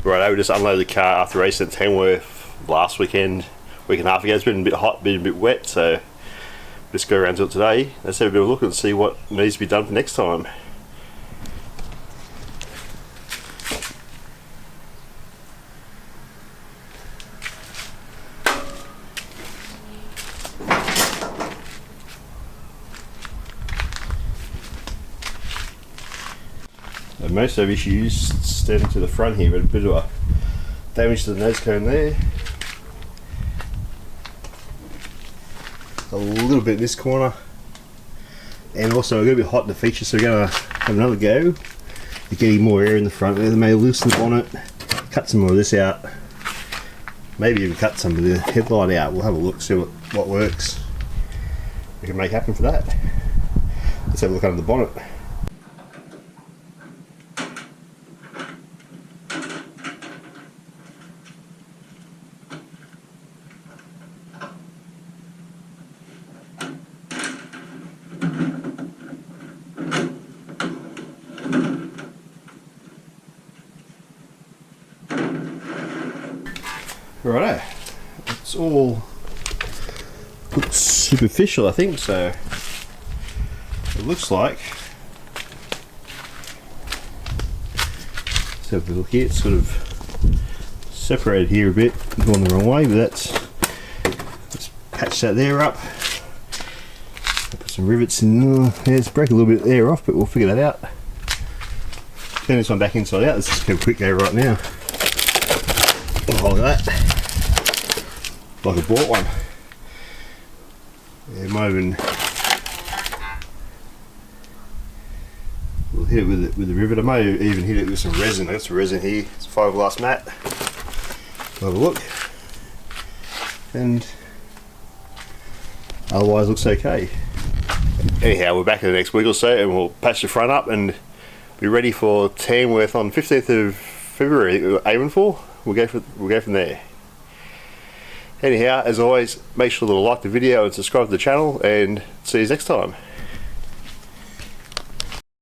Right, we just unloaded the car after racing at Tamworth last week and a half ago. It's been a bit hot, been a bit wet, so just go around to it today. Let's have a bit of a look and see what needs to be done for next time. Most of issues standing to the front here, but a bit of a damage to the nose cone there. A little bit in this corner, and also a little bit hot in the features, so we're going to have another go at getting more air in the front. We may loosen the bonnet, cut some more of this out, maybe even cut some of the headlight out. We'll have a look, see what works we can make happen for that. Let's have a look under the bonnet. Righto, it's all looks superficial, I think, so it looks like. Let's have a look here. It's sort of separated here a bit, going the wrong way, but let's patch that there up. Put some rivets in. Let's break a little bit of air off, but we'll figure that out. Turn this one back inside out. Let's just go quick go right now. Oh, look at that. Like I bought one. Yeah, might even we'll hit it with the rivet. I may even hit it with some resin. I got some resin here. It's a fiberglass mat. We'll have a look. And otherwise looks okay. Anyhow, we're back in the next week or so and we'll patch the front up and be ready for Tamworth on 15th of February. We're aiming for. We'll go from there. Anyhow, as always, make sure to like the video and subscribe to the channel, and see you next time.